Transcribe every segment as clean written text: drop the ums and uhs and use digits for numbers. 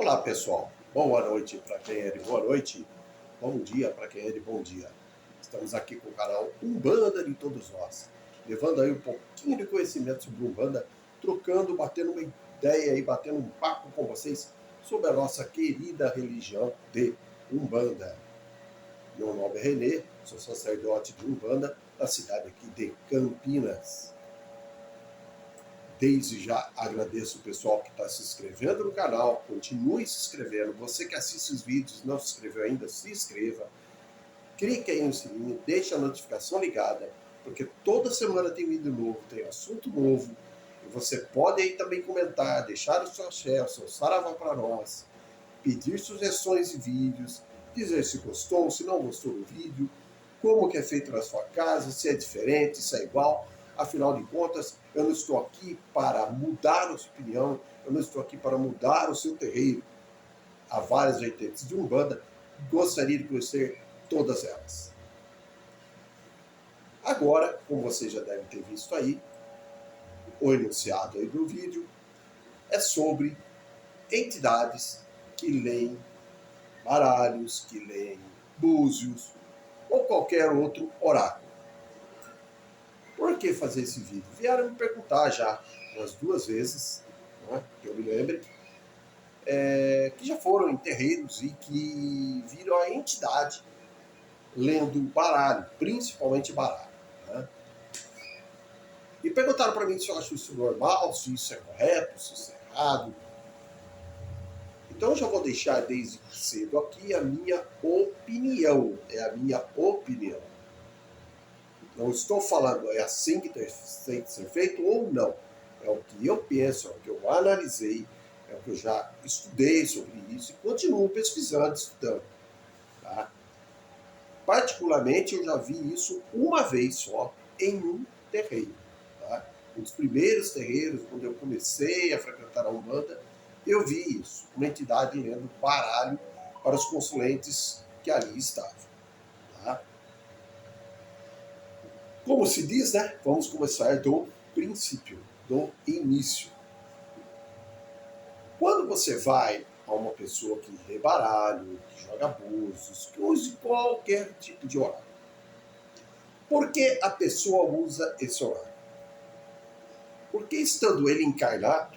Olá pessoal, boa noite para quem é de boa noite, bom dia para quem é de bom dia. Estamos aqui com o canal Umbanda de Todos Nós, levando aí um pouquinho de conhecimento sobre Umbanda, trocando, batendo uma ideia e batendo um papo com vocês sobre a nossa querida religião de Umbanda. Meu nome é Renê, sou sacerdote de Umbanda da cidade aqui de Campinas. Desde já agradeço o pessoal que está se inscrevendo no canal, continue se inscrevendo. Você que assiste os vídeos não se inscreveu ainda, se inscreva. Clique aí no sininho, deixe a notificação ligada, porque toda semana tem vídeo novo, tem assunto novo. E você pode aí também comentar, deixar o seu axé, o seu saravá para nós, pedir sugestões de vídeos, dizer se gostou, se não gostou do vídeo, como que é feito na sua casa, se é diferente, se é igual. Afinal de contas, eu não estou aqui para mudar a sua opinião, eu não estou aqui para mudar o seu terreiro. Há várias vertentes de Umbanda, gostaria de conhecer todas elas. Agora, como você já deve ter visto aí, o enunciado aí do vídeo é sobre entidades que leem baralhos, que leem búzios ou qualquer outro oráculo. Por que fazer esse vídeo? Vieram me perguntar já umas 2 vezes, né, que eu me lembre, que já foram em terreiros e que viram a entidade lendo baralho, principalmente baralho. Né? E perguntaram para mim se eu acho isso normal, se isso é correto, se isso é errado. Então eu já vou deixar desde cedo aqui a minha opinião. É a minha opinião. Não estou falando é assim que tem que ser feito ou não. É o que eu penso, é o que eu analisei, é o que eu já estudei sobre isso e continuo pesquisando, estudando. Tá? Particularmente, eu já vi isso uma vez só em um terreiro. Tá? Um dos primeiros terreiros, quando eu comecei a frequentar a Umbanda, eu vi isso. Uma entidade lendo baralho para os consulentes que ali estavam. Tá? Como se diz, né? Vamos começar do princípio, do início. Quando você vai a uma pessoa que lê baralho, que joga búzios, que use qualquer tipo de oráculo, por que a pessoa usa esse oráculo? Porque estando ele encarnado,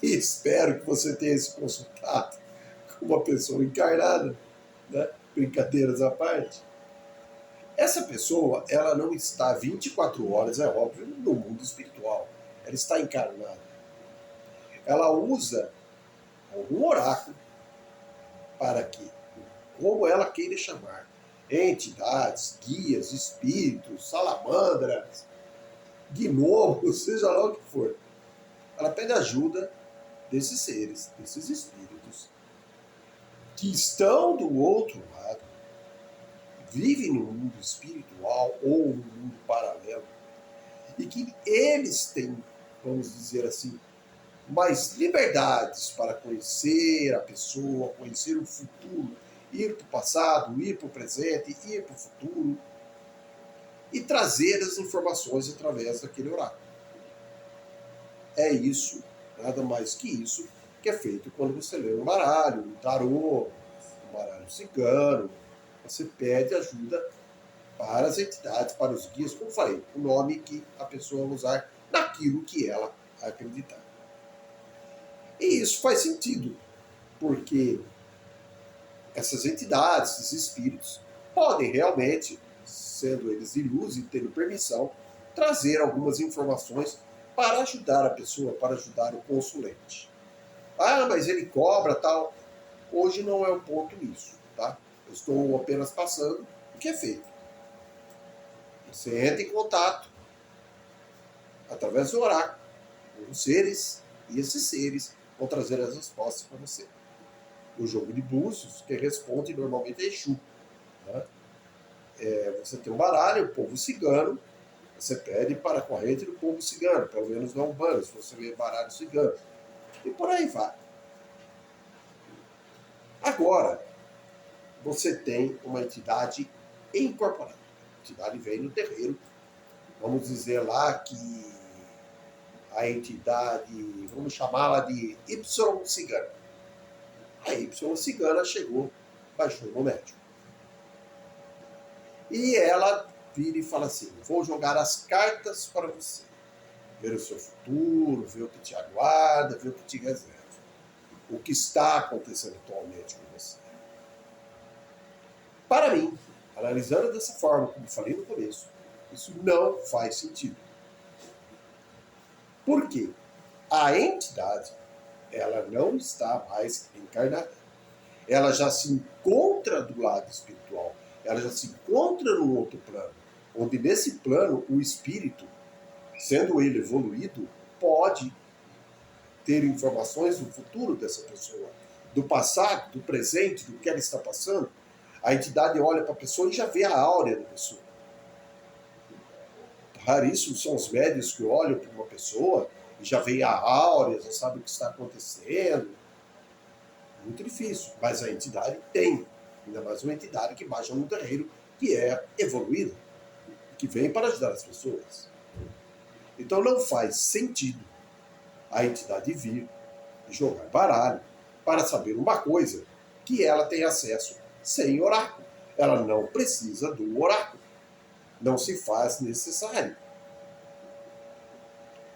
e espero que você tenha se consultado com uma pessoa encarnada, né? Brincadeiras à parte, essa pessoa, ela não está 24 horas, é óbvio, no mundo espiritual. Ela está encarnada. Ela usa algum oráculo para que, como ela queira chamar, entidades, guias, espíritos, salamandras, gnomos, seja lá o que for. Ela pede ajuda desses seres, desses espíritos, que estão do outro lado, vivem no mundo espiritual ou no mundo paralelo, e que eles têm, vamos dizer assim, mais liberdades para conhecer a pessoa, conhecer o futuro, ir para o passado, ir para o presente, ir para o futuro, e trazer as informações através daquele oráculo. É isso, nada mais que isso, que é feito quando você lê um baralho, um tarô, um baralho cigano. Você pede ajuda para as entidades, para os guias, como falei, o nome que a pessoa usar naquilo que ela acreditar. E isso faz sentido, porque essas entidades, esses espíritos, podem realmente, sendo eles de luz e tendo permissão, trazer algumas informações para ajudar a pessoa, para ajudar o consulente. Ah, mas ele cobra, tal. Hoje não é o ponto nisso, tá? Eu estou apenas passando o que é feito. Você entra em contato através do oráculo com os seres, e esses seres vão trazer as respostas para você. O jogo de búzios, quem responde normalmente é Exu. Né? Você tem um baralho, o povo cigano, você pede para a corrente do povo cigano, pelo menos não Umbanda, se você vê baralho cigano. E por aí vai. Agora, você tem uma entidade incorporada. A entidade vem no terreiro. Vamos dizer lá que a entidade, vamos chamá-la de Y cigana. A Y cigana chegou, baixou no médium. E ela vira e fala assim: vou jogar as cartas para você. Ver o seu futuro, ver o que te aguarda, ver o que te reserva. O que está acontecendo atualmente com você. Para mim, analisando dessa forma, como falei no começo, isso não faz sentido. Por quê? A entidade, ela não está mais encarnada. Ela já se encontra do lado espiritual. Ela já se encontra no outro plano. Onde nesse plano, o espírito, sendo ele evoluído, pode ter informações do futuro dessa pessoa, do passado, do presente, do que ela está passando. A entidade olha para a pessoa e já vê a áurea da pessoa. Raríssimos são os médios que olham para uma pessoa e já veem a áurea, já sabem o que está acontecendo. Muito difícil, mas a entidade tem. Ainda mais uma entidade que baixa no terreiro, que é evoluída, que vem para ajudar as pessoas. Então não faz sentido a entidade vir e jogar baralho para saber uma coisa que ela tem acesso sem oráculo. Ela não precisa do oráculo. Não se faz necessário.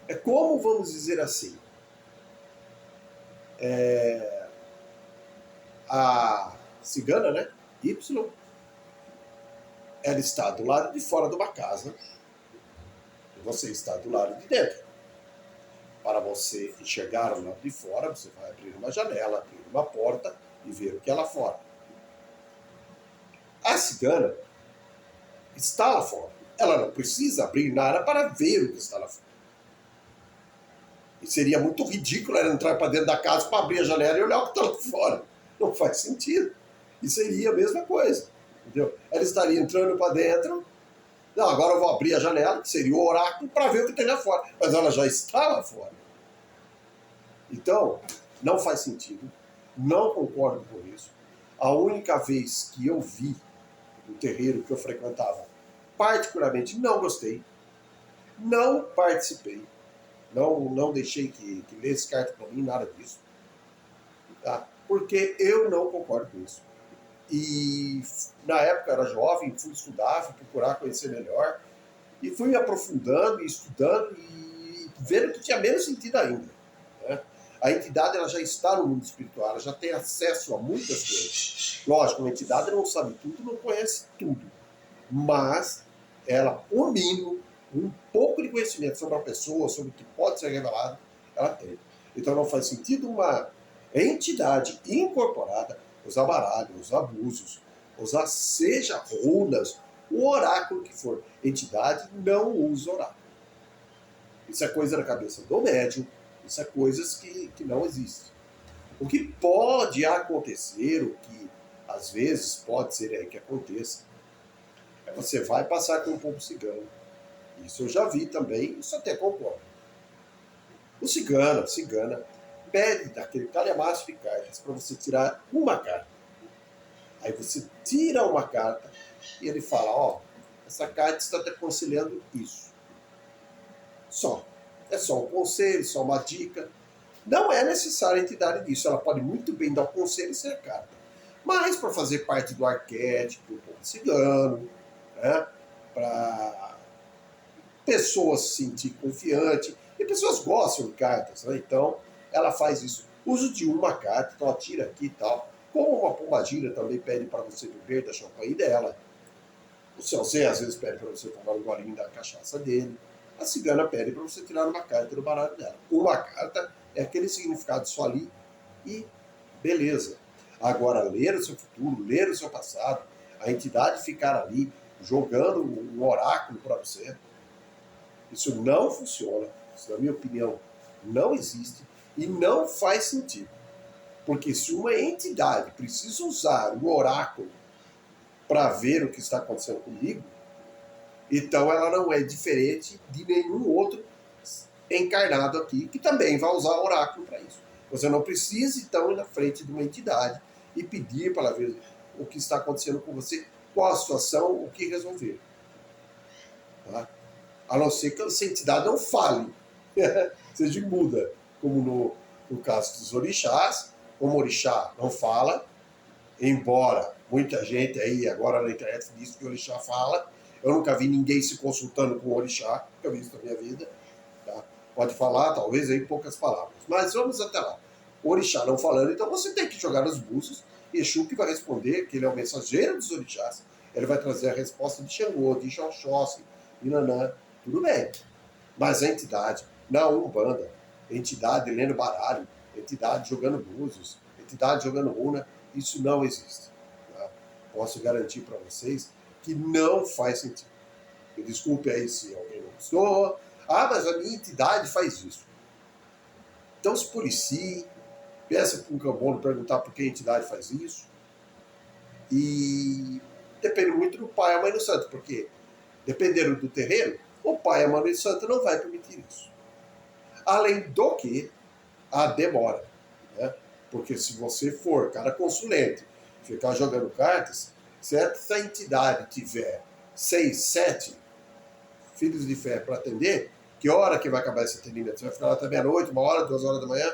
É como, vamos dizer assim, a cigana, né? Y, ela está do lado de fora de uma casa e você está do lado de dentro. Para você enxergar o lado de fora, você vai abrir uma janela, abrir uma porta e ver o que é lá fora. A cigana está lá fora. Ela não precisa abrir nada para ver o que está lá fora. E seria muito ridículo ela entrar para dentro da casa para abrir a janela e olhar o que está lá fora. Não faz sentido. E seria a mesma coisa. Entendeu? Ela estaria entrando para dentro. Não, agora eu vou abrir a janela, que seria o oráculo, para ver o que tem lá fora. Mas ela já está lá fora. Então, não faz sentido. Não concordo com isso. A única vez que eu vi no terreiro que eu frequentava, particularmente não gostei, não participei, não deixei que lesse carta para mim, nada disso, tá? Porque eu não concordo com isso. E na época eu era jovem, fui estudar, fui procurar conhecer melhor, e fui me aprofundando e estudando e vendo que tinha menos sentido ainda, né? A entidade ela já está no mundo espiritual, ela já tem acesso a muitas coisas. Lógico, uma entidade não sabe tudo, não conhece tudo, mas ela, o mínimo, um pouco de conhecimento sobre a pessoa, sobre o que pode ser revelado, ela tem. Então não faz sentido uma entidade incorporada usar baralho, usar abusos, usar seja runas, o oráculo que for. Entidade não usa oráculo. Isso é coisa da cabeça do médium, isso é coisas que não existem. O que pode acontecer, o que às vezes pode ser aí que aconteça, é você vai passar com um pombo cigano. Isso eu já vi também, isso até concordo. O cigano, a cigana, pede daquele calhamaço de cartas para você tirar uma carta. Aí você tira uma carta e ele fala, ó, essa carta está te aconselhando isso. Só. É só um conselho, só uma dica. Não é necessária a entidade disso. Ela pode muito bem dar um conselho e ser a carta. Mas para fazer parte do arquétipo do povo cigano, né, para pessoas se sentir confiante, e pessoas gostam de cartas, né? Então ela faz isso. Uso de uma carta, então ela tira aqui e tal. Como uma pombagira também pede para você beber da champanhe dela. O seu Zé às vezes pede para você tomar um golinho da cachaça dele. A cigana pede para você tirar uma carta do baralho dela. Uma carta é aquele significado só ali e beleza. Agora, ler o seu futuro, ler o seu passado, a entidade ficar ali jogando um oráculo para você, isso não funciona. Isso, na minha opinião, não existe e não faz sentido. Porque se uma entidade precisa usar o oráculo para ver o que está acontecendo comigo, então ela não é diferente de nenhum outro encarnado aqui que também vai usar oráculo para isso. Você não precisa, então, ir na frente de uma entidade e pedir para ela ver o que está acontecendo com você, qual a situação, o que resolver. Tá? A não ser que essa entidade não fale, seja muda, como no caso dos orixás, como orixá não fala, embora muita gente aí agora na internet diz que o orixá fala. Eu nunca vi ninguém se consultando com o orixá, nunca vi isso na minha vida. Tá? Pode falar, talvez, aí poucas palavras. Mas vamos até lá. O orixá não falando, então você tem que jogar nos búzios. E Exu que vai responder, que ele é o mensageiro dos orixás. Ele vai trazer a resposta de Xangô, de Xoxóssi, de Nanã. Tudo bem. Mas a entidade, na Umbanda, entidade lendo baralho, entidade jogando búzios, entidade jogando runa, isso não existe. Tá? Posso garantir para vocês que não faz sentido. Me desculpe aí se alguém não gostou. Ah, mas a minha entidade faz isso. Então se policie, peça para um cambono perguntar por que a entidade faz isso. E depende muito do pai e a mãe do santo, porque dependendo do terreiro, o pai e a mãe do santo não vai permitir isso. Além do que, a demora. Né? Porque se você for cara consulente, ficar jogando cartas, certo? Se a entidade tiver 6, 7 filhos de fé para atender, que hora que vai acabar esse atendimento? Você vai ficar lá até meia-noite, 1 hora, 2 horas da manhã?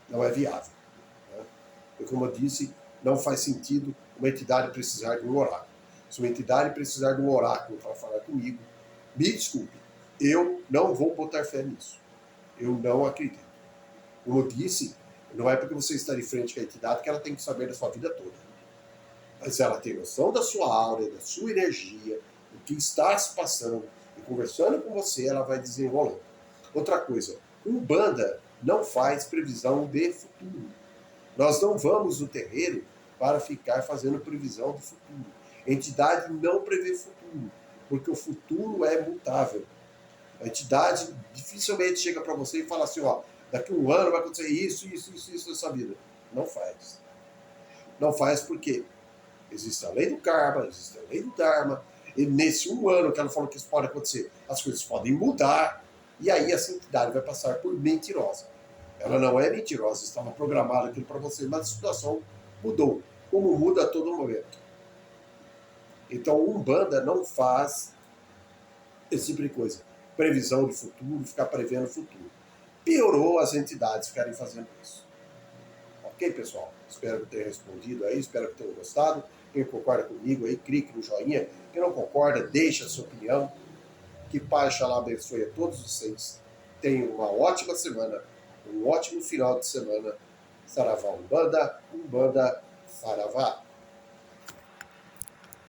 Não é viável. Né? E como eu disse, não faz sentido uma entidade precisar de um oráculo. Se uma entidade precisar de um oráculo para falar comigo, me desculpe, eu não vou botar fé nisso. Eu não acredito. Como eu disse, não é porque você está de frente com a entidade que ela tem que saber da sua vida toda. Mas ela tem noção da sua aura, da sua energia, do que está se passando. E conversando com você, ela vai desenrolando. Outra coisa, Umbanda não faz previsão de futuro. Nós não vamos no terreiro para ficar fazendo previsão do futuro. A entidade não prevê futuro, porque o futuro é mutável. A entidade dificilmente chega para você e fala assim, ó, daqui a 1 ano vai acontecer isso nessa vida. Não faz. Não faz porque existe a lei do karma, existe a lei do dharma, e nesse 1 ano que ela falou que isso pode acontecer, as coisas podem mudar, e aí essa entidade vai passar por mentirosa. Ela não é mentirosa, estava programada aquilo para você, mas a situação mudou, como muda a todo momento. Então, Umbanda não faz esse tipo de coisa. Previsão de futuro, ficar prevendo o futuro. Piorou as entidades ficarem fazendo isso. Ok, pessoal? Espero que tenha respondido aí, espero que tenham gostado. Quem concorda comigo aí, clique no joinha. Quem não concorda, deixa a sua opinião. Que Pai Xalá abençoe a todos vocês. Tenham uma ótima semana, um ótimo final de semana. Saravá Umbanda, Umbanda, Saravá.